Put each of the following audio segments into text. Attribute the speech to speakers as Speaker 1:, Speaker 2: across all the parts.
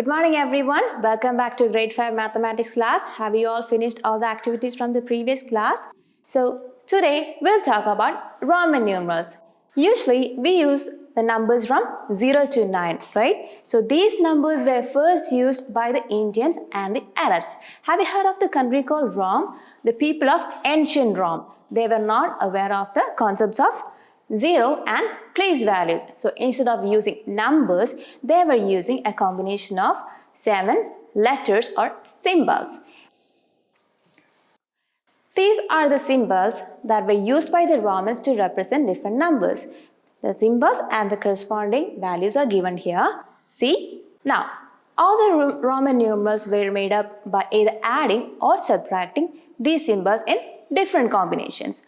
Speaker 1: Good morning everyone. Welcome back to grade 5 mathematics class. Have you all finished all the activities from the previous class? So today we'll talk about Roman numerals. Usually we use the numbers from 0 to 9, right? So these numbers were first used by the Indians and the Arabs. Have you heard of the country called Rome? The people of ancient Rome. They were not aware of the concepts of 0 and place values. So instead of using numbers, they were using a combination of 7 letters or symbols. These are the symbols that were used by the Romans to represent different numbers. The symbols and the corresponding values are given here. See? Now, all the Roman numerals were made up by either adding or subtracting these symbols in different combinations.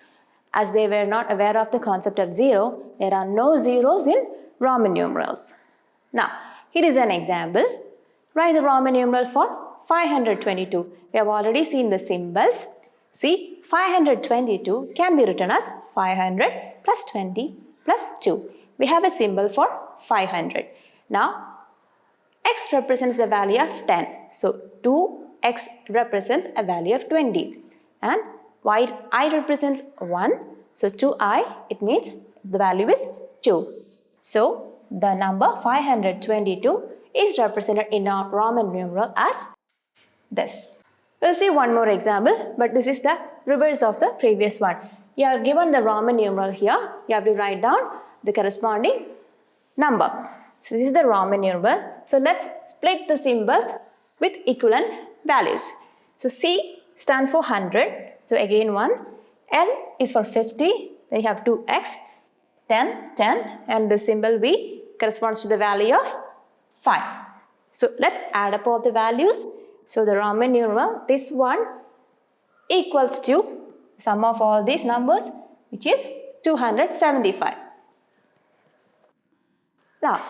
Speaker 1: As they were not aware of the concept of 0, there are no zeros in Roman numerals. Now, here is an example. Write the Roman numeral for 522. We have already seen the symbols. See, 522 can be written as 500 plus 20 plus 2. We have a symbol for 500. Now, x represents the value of 10. So, 2x represents a value of 20. And I represents 1. So 2i, it means the value is 2. So the number 522 is represented in our Roman numeral as this. We'll see one more example, but this is the reverse of the previous one. You are given the Roman numeral here. You have to write down the corresponding number. So this is the Roman numeral. So let's split the symbols with equivalent values. So C stands for 100. So again 1. L is for 50. Then you have 2x, 10, 10. And the symbol V corresponds to the value of 5. So let's add up all the values. So the Roman numeral, this one equals to sum of all these numbers, which is 275. Now,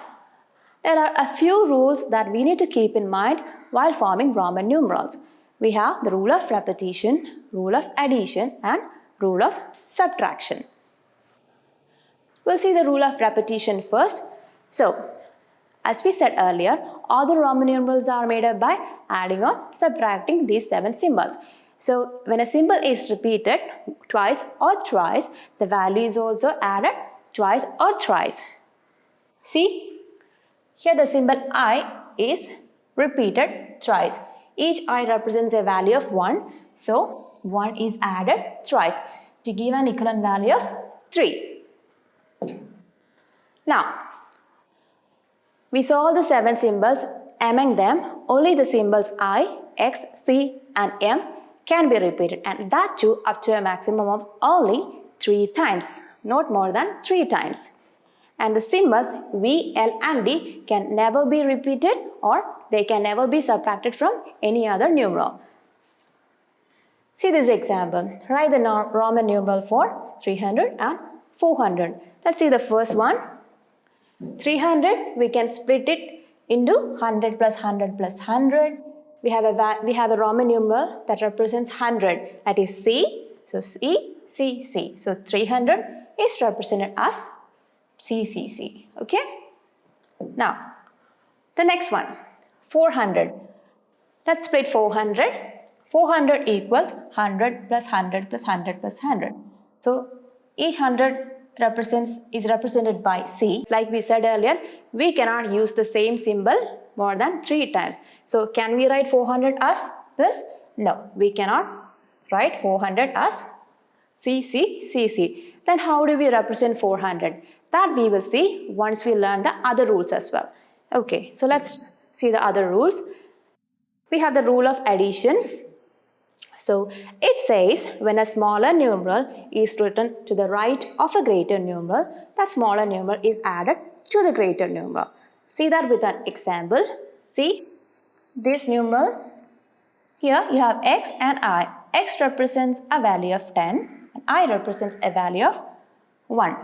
Speaker 1: there are a few rules that we need to keep in mind while forming Roman numerals. We have the rule of repetition, rule of addition, and rule of subtraction. We'll see the rule of repetition first. So, as we said earlier, all the Roman numerals are made up by adding or subtracting these 7 symbols. So, when a symbol is repeated twice or thrice, the value is also added twice or thrice. See, here the symbol I is repeated thrice. Each I represents a value of 1. So, 1 is added thrice to give an equivalent value of 3. Now, we saw the 7 symbols. Among them, only the symbols I, X, C and M can be repeated, and that too up to a maximum of only 3 times, not more than 3 times. And the symbols V, L and D can never be repeated, or they can never be subtracted from any other numeral. See this example. Write the Roman numeral for 300 and 400. Let's see the first one. 300, we can split it into 100 plus 100 plus 100. We have a Roman numeral that represents 100. That is C. So C, C, C. So 300 is represented as C, C, C. Okay? Now, the next one. 400. Let's split 400. 400 equals 100 plus 100 plus 100 plus 100. So each 100 is represented by C. Like we said earlier, we cannot use the same symbol more than 3 times. So can we write 400 as this? No, we cannot write 400 as C, C, C, C. Then how do we represent 400? That we will see once we learn the other rules as well. Okay, so let's see the other rules. We have the rule of addition. So it says when a smaller numeral is written to the right of a greater numeral, that smaller numeral is added to the greater numeral. See that with an example. See this numeral. Here you have x and I. X represents a value of 10 and I represents a value of 1.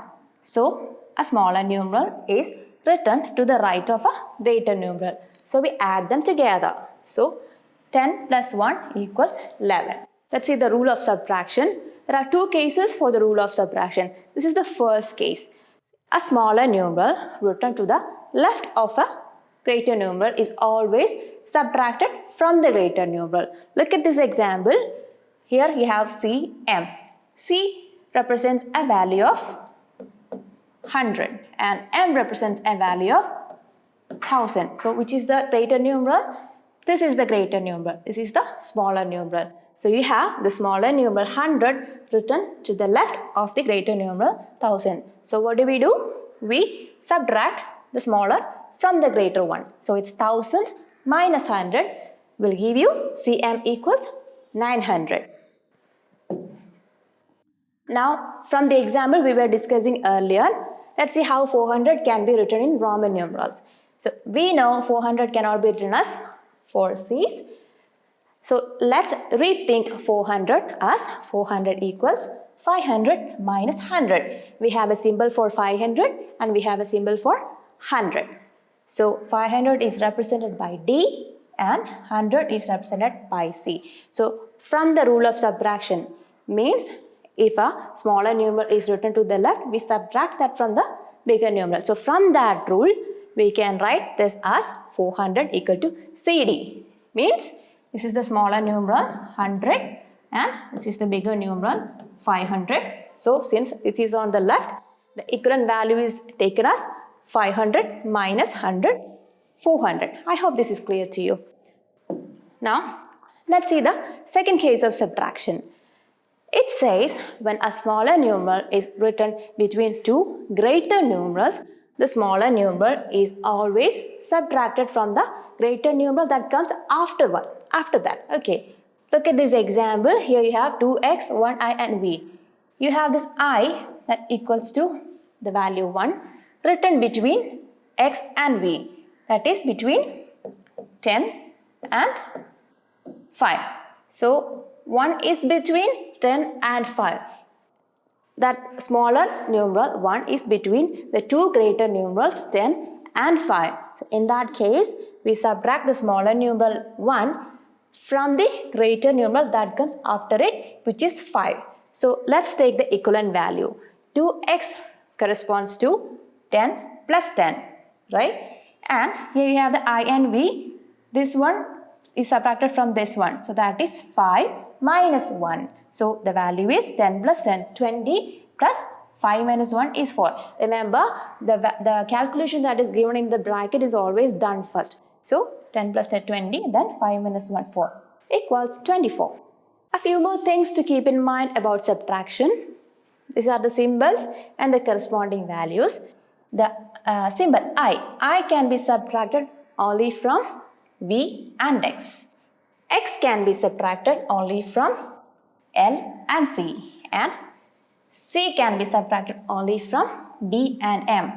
Speaker 1: So a smaller numeral is written to the right of a greater numeral. So we add them together. So 10 plus 1 equals 11. Let's see the rule of subtraction. There are 2 cases for the rule of subtraction. This is the first case. A smaller numeral written to the left of a greater numeral is always subtracted from the greater numeral. Look at this example. Here you have CM. C represents a value of 100 and M represents a value of 1000. So which is the greater numeral? This is the greater numeral. This is the smaller numeral. So you have the smaller numeral 100 written to the left of the greater numeral 1000. So what do? We subtract the smaller from the greater one. So it's 1000 minus 100 will give you CM equals 900. Now from the example we were discussing earlier, let's see how 400 can be written in Roman numerals. So we know 400 cannot be written as 4 C's. So let's rethink 400 as 400 equals 500 minus 100. We have a symbol for 500 and we have a symbol for 100. So 500 is represented by D and 100 is represented by C. So from the rule of subtraction means if a smaller numeral is written to the left, we subtract that from the bigger numeral. So from that rule, we can write this as 400 equal to CD. Means this is the smaller numeral 100 and this is the bigger numeral 500. So since this is on the left, the equivalent value is taken as 500 minus 100, 400. I hope this is clear to you. Now, let's see the second case of subtraction. It says when a smaller numeral is written between two greater numerals, the smaller numeral is always subtracted from the greater numeral that comes after that. Okay, look at this example. Here you have 2x, 1i and v. You have this i that equals to the value 1 written between x and v, that is between 10 and 5. So 1 is between 10 and 5. That smaller numeral 1 is between the two greater numerals 10 and 5. So in that case, we subtract the smaller numeral 1 from the greater numeral that comes after it, which is 5. So let's take the equivalent value. 2x corresponds to 10 plus 10, right? And here you have the I and V. This one is subtracted from this one. So that is 5 minus 1. So the value is 10 plus 10, 20 plus 5 minus 1 is 4. Remember, the calculation that is given in the bracket is always done first. So 10 plus 10, 20, then 5 minus 1, 4 equals 24. A few more things to keep in mind about subtraction. These are the symbols and the corresponding values. The symbol I can be subtracted only from V and X. X can be subtracted only from L and C, and C can be subtracted only from D and M.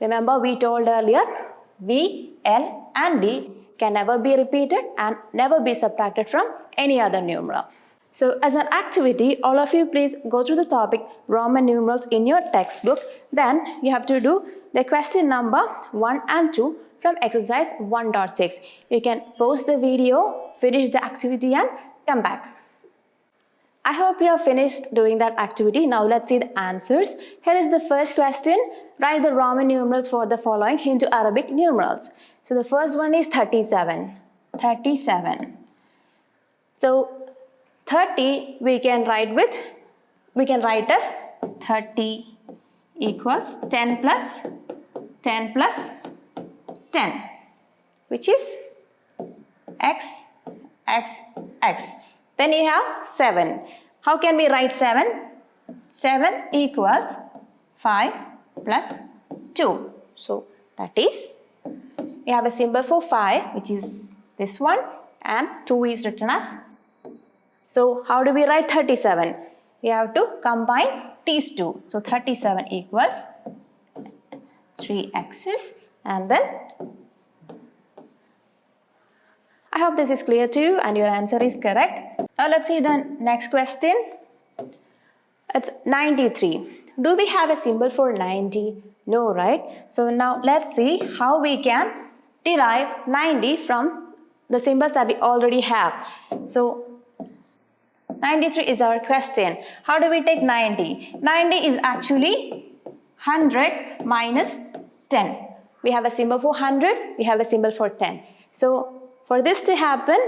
Speaker 1: Remember we told earlier, V, L and D can never be repeated and never be subtracted from any other numeral. So as an activity, all of you please go through the topic Roman numerals in your textbook. Then you have to do the question number 1 and 2 from exercise 1.6. You can pause the video, finish the activity and come back. I hope you have finished doing that activity. Now let's see the answers. Here is the first question. Write the Roman numerals for the following into Arabic numerals. So the first one is 37. 37. So 30 we can write as 30 equals 10 plus 10 plus 10, which is x, x, x. Then you have 7. How can we write 7? 7 equals 5 plus 2. So that is, we have a symbol for 5, which is this one, and 2 is written as. So how do we write 37? We have to combine these two. So 37 equals 3x's, and then I hope this is clear to you and your answer is correct. Now let's see the next question. It's 93. Do we have a symbol for 90? No, right? So now let's see how we can derive 90 from the symbols that we already have. So 93 is our question. How do we take 90? 90 is actually 100 minus 10. we have a symbol for 100, we have a symbol for 10. So for this to happen,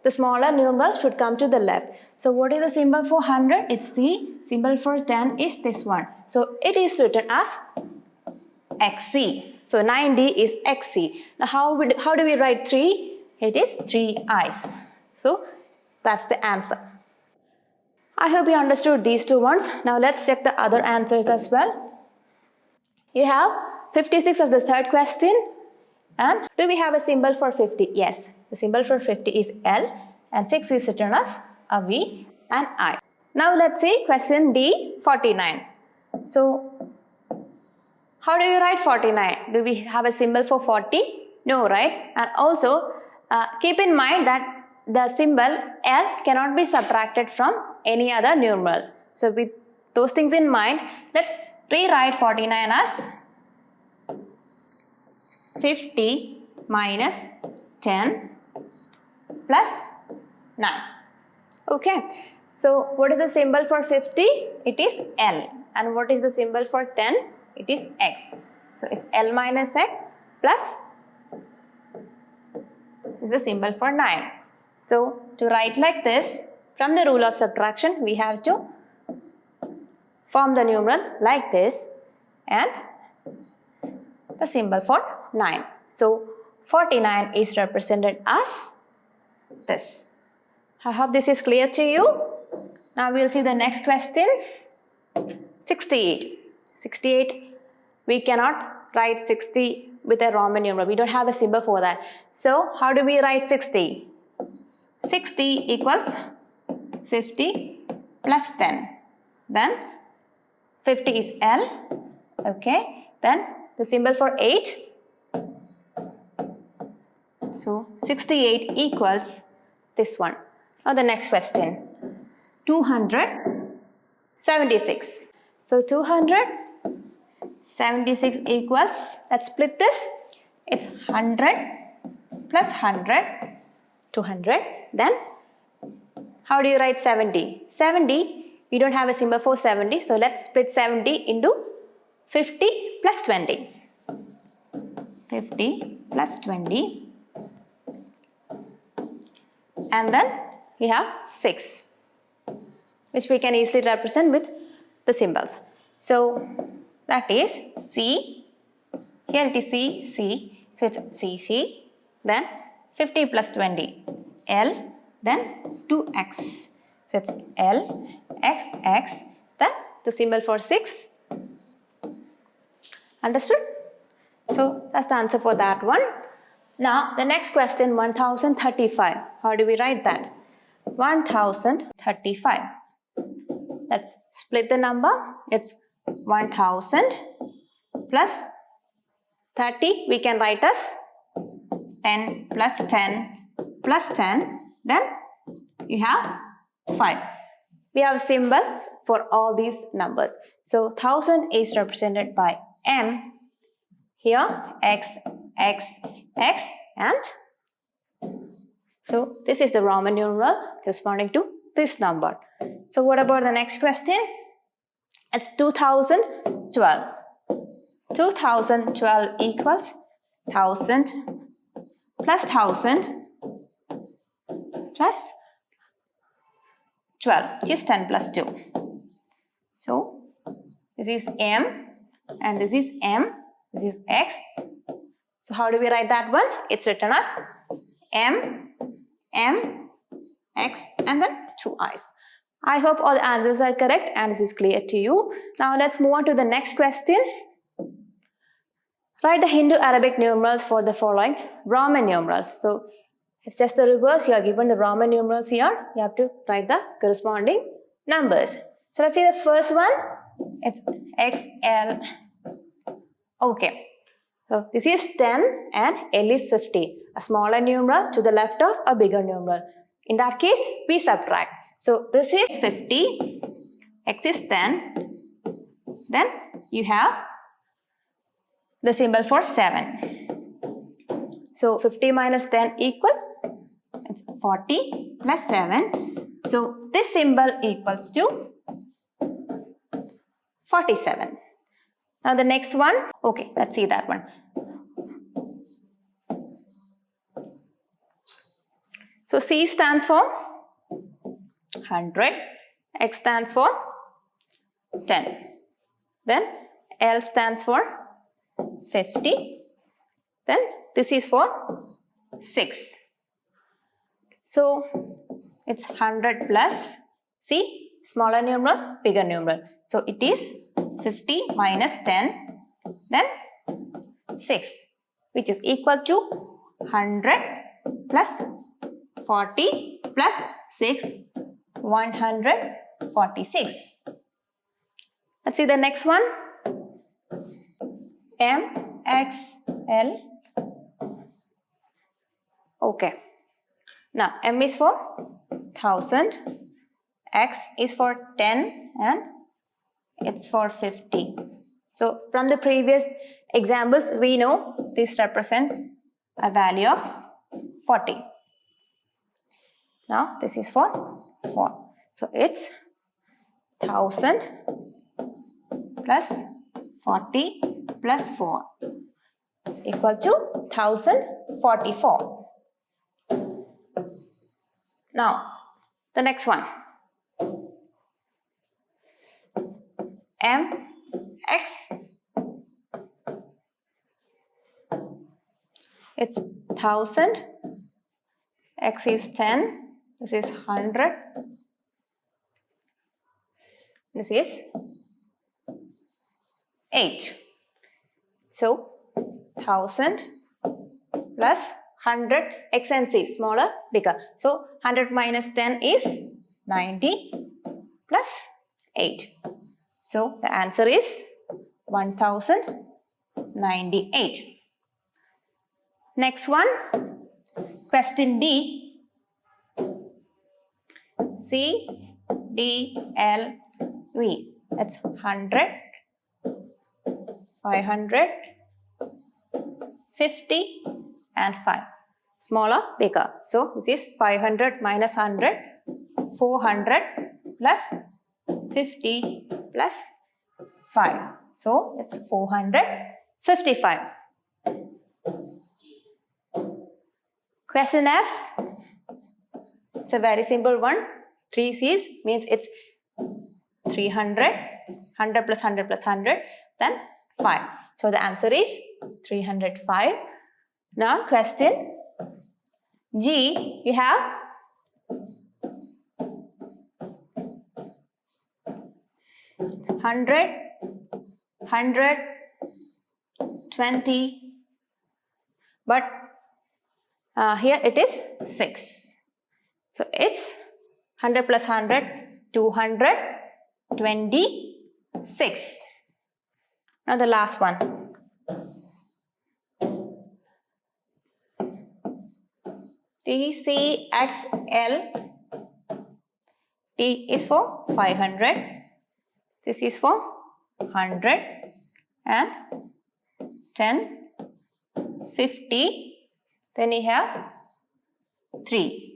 Speaker 1: the smaller numeral should come to the left. So what is the symbol for 100? It's C. Symbol for 10 is this one. So it is written as XC. So 9D is XC. Now how do we write 3? It is 3 I's. So that's the answer. I hope you understood these two ones. Now let's check the other answers as well. You have 56 as the third question. And do we have a symbol for 50? Yes. The symbol for 50 is L and 6 is written as a V and I. Now let's see question D, 49. So how do we write 49? Do we have a symbol for 40? No, right? And also keep in mind that the symbol L cannot be subtracted from any other numerals. So with those things in mind, let's rewrite 49 as 50 minus 10 plus 9. Okay. So what is the symbol for 50? It is L. And what is the symbol for 10? It is X. So it's L minus X plus this is the symbol for 9. So to write like this, from the rule of subtraction, we have to form the numeral like this and the symbol for 9. So 49 is represented as this. I hope this is clear to you. Now we will see the next question. 68. 68, we cannot write 60 with a Roman numeral. We don't have a symbol for that. So how do we write 60? 60 equals 50 plus 10. Then 50 is L. Okay. Then the symbol for 8. So 68 equals this one. Now the next question. 276. So 276 equals, let's split this. It's 100 plus 100, 200. Then how do you write 70? 70, we don't have a symbol for 70. So let's split 70 into 50 plus 20. 50 plus 20. And then we have 6, which we can easily represent with the symbols. So that is C. Here it is C, C. So it's CC. Then 50 plus 20, L. Then 2X. So it's L, X, X. Then the symbol for 6. Understood? So that's the answer for that one. Now the next question, 1035. How do we write that? 1035. Let's split the number. It's 1000 plus 30. We can write as 10 plus 10 plus 10. Then you have 5. We have symbols for all these numbers. So 1000 is represented by M. Here X, X, X, and so this is the Roman numeral corresponding to this number. So what about the next question? It's 2012. 2012 equals 1000 plus 1000 plus 12, which is 10 plus 2. So this is M and this is M, this is X. So how do we write that one? It's written as M, M, X, and then 2 I's. I hope all the answers are correct and this is clear to you. Now let's move on to the next question. Write the Hindu-Arabic numerals for the following Roman numerals. So it's just the reverse. You are given the Roman numerals here. You have to write the corresponding numbers. So let's see the first one. It's XL. Okay. So this is 10 and L is 50. A smaller numeral to the left of a bigger numeral. In that case, we subtract. So this is 50. X is 10. Then you have the symbol for 7. So 50 minus 10 equals it's 40 plus 7. So this symbol equals to 47. Now the next one, okay, let's see that one. So C stands for 100, X stands for 10. Then L stands for 50. Then this is for 6. So it's 100 plus C, smaller numeral, bigger numeral. So it is 50 minus 10, then 6, which is equal to 100 plus 40 plus 6, 146. Let's see the next one. M, X, L. Okay. Now M is for 1000, X is for 10 and it's for 50. So from the previous examples, we know this represents a value of 40. Now this is for 4. So it's 1000 plus 40 plus 4. It's equal to 1044. Now the next one. M, X. It's 1000. X is 10. This is 100. This is 8. So 1000 plus 100, X and C, smaller, bigger. So 100 minus 10 is 90 plus 8. So the answer is 1098. Next one, question D. C, D, L, V. That's 100, 500, 50 and 5. Smaller, bigger. So this is 500 minus 100, 400 plus 50 plus 5. So it's 455. Question F. It's a very simple one. 3 C's means it's 300, 100 plus 100 plus 100, then 5. So the answer is 305. Now question G, you have 100, 100, 20, but here it is 6. So it's 100 plus 100, 226. Now the last one. T, C, X, L. T is for 500. This is for 100 and 10, 50. Then you have 3.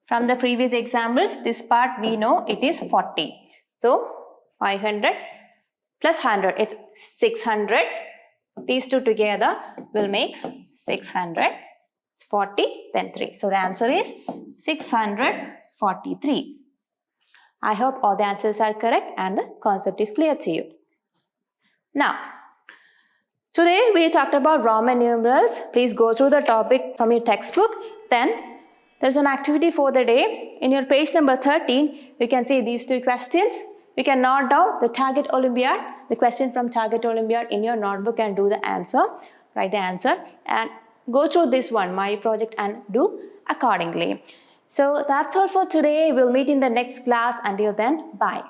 Speaker 1: From the previous examples, this part we know it is 40. So 500 plus 100 is 600. These two together will make 600. It's 40, then 3. So the answer is 643. I hope all the answers are correct and the concept is clear to you. Now, today we talked about Roman numerals. Please go through the topic from your textbook. Then there's an activity for the day. In your page number 13, you can see these 2 questions. You can note down the target Olympiad, the question from target Olympiad in your notebook and do the answer. Write the answer and go through this one, my project, and do accordingly. So that's all for today. We'll meet in the next class. Until then, bye.